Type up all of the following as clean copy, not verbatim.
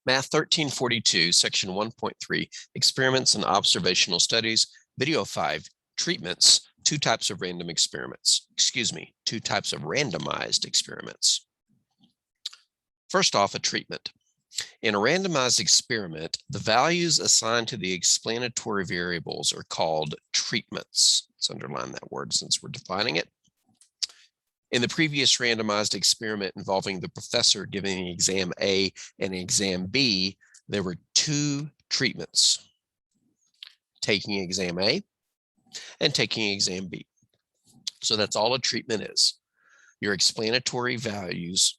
Math 1342, Section 1.3, Experiments and Observational Studies, Video 5, Treatments, two types of random experiments. Two types of randomized experiments. First off, a treatment. In a randomized experiment, the values assigned to the explanatory variables are called treatments. Let's underline that word since we're defining it. In the previous randomized experiment involving the professor giving exam A and exam B, there were two treatments, taking exam A and taking exam B. So that's all a treatment is. Your explanatory values,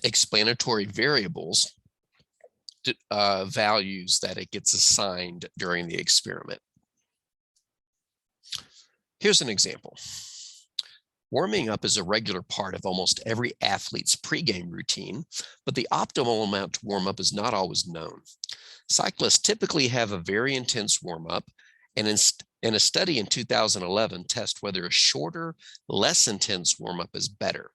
explanatory variables, values that it gets assigned during the experiment. Here's an example. Warming up is a regular part of almost every athlete's pregame routine, but the optimal amount to warm up is not always known. Cyclists typically have a very intense warm-up, and in a study in 2011, test whether a shorter, less intense warm-up is better.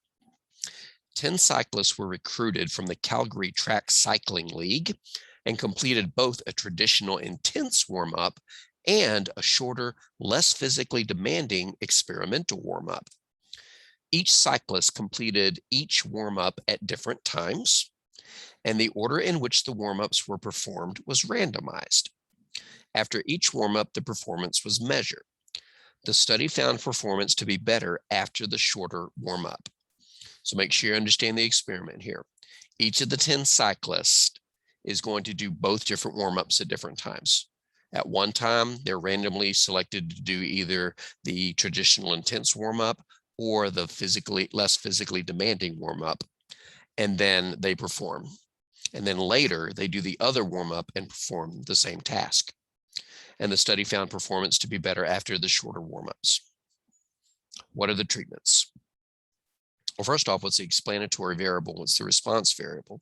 10 cyclists were recruited from the Calgary Track Cycling League and completed both a traditional intense warm-up and a shorter, less physically demanding experimental warm-up. Each cyclist completed each warm-up at different times, and the order in which the warm-ups were performed was randomized. After each warm-up, the performance was measured. The study found performance to be better after the shorter warm-up. So make sure you understand the experiment here. Each of the 10 cyclists is going to do both different warm-ups at different times. At one time, they're randomly selected to do either the traditional intense warm-up or the less physically demanding warm-up, and then they perform. And then later, they do the other warm-up and perform the same task. And the study found performance to be better after the shorter warm-ups. What are the treatments? Well, first off, what's the explanatory variable? What's the response variable?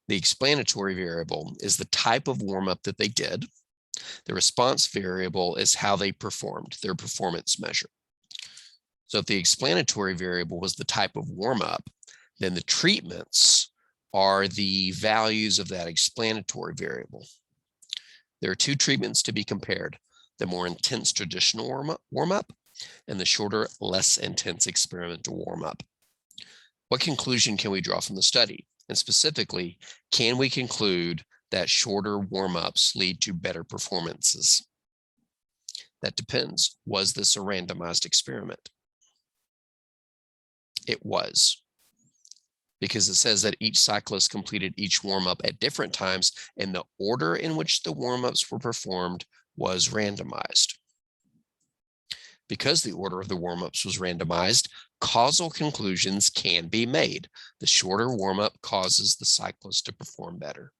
The explanatory variable is the type of warm-up that they did. The response variable is how they performed, their performance measure. So if the explanatory variable was the type of warm-up, then the treatments are the values of that explanatory variable. There are two treatments to be compared: the more intense traditional warm-up and the shorter, less intense experimental warm-up. What conclusion can we draw from the study? And specifically, can we conclude that shorter warm-ups lead to better performances? That depends. Was this a randomized experiment? It was, because it says that each cyclist completed each warm-up at different times, and the order in which the warm-ups were performed was randomized. Because the order of the warm-ups was randomized, causal conclusions can be made. The shorter warm-up causes the cyclist to perform better.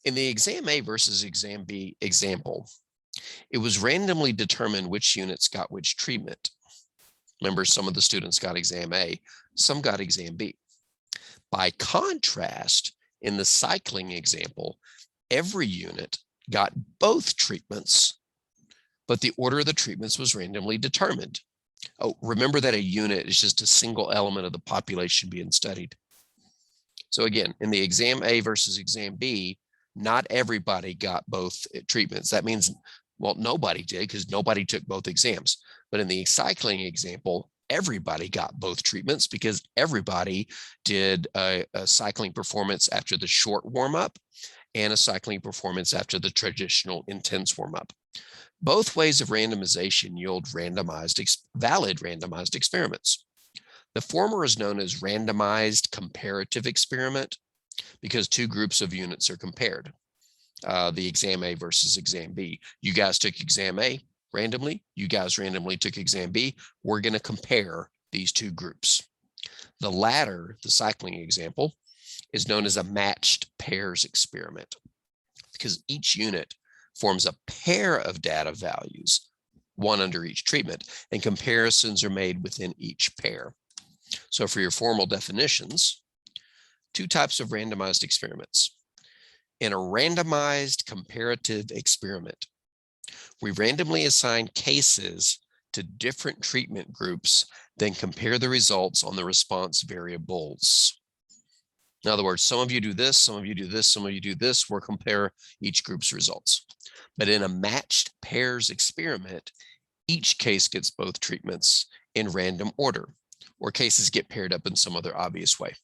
In the exam A versus exam B example, it was randomly determined which units got which treatment. Remember, some of the students got exam A, some got exam B. By contrast, in the cycling example, every unit got both treatments, but the order of the treatments was randomly determined. Oh, remember that a unit is just a single element of the population being studied. So again, in the exam A versus exam B, not everybody got both treatments. That means, well, nobody did because nobody took both exams. But in the cycling example, everybody got both treatments because everybody did a cycling performance after the short warm-up and a cycling performance after the traditional intense warm-up. Both ways of randomization yield valid randomized experiments. The former is known as randomized comparative experiment because two groups of units are compared. The exam A versus exam B. You guys took exam A randomly. You guys randomly took exam B. We're going to compare these two groups. The latter, the cycling example, is known as a matched pairs experiment because each unit forms a pair of data values, one under each treatment, and comparisons are made within each pair. So for your formal definitions, two types of randomized experiments. In a randomized comparative experiment, we randomly assign cases to different treatment groups, then compare the results on the response variables. In other words, some of you do this, some of you do this, some of you do this. We'll compare each group's results. But in a matched pairs experiment, each case gets both treatments in random order, or cases get paired up in some other obvious way.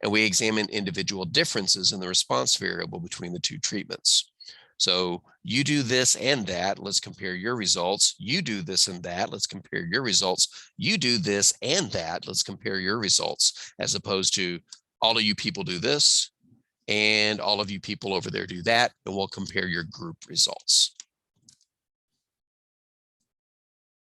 And we examine individual differences in the response variable between the two treatments. So you do this and that, let's compare your results. You do this and that, let's compare your results. You do this and that, let's compare your results, as opposed to all of you people do this and all of you people over there do that, and we'll compare your group results.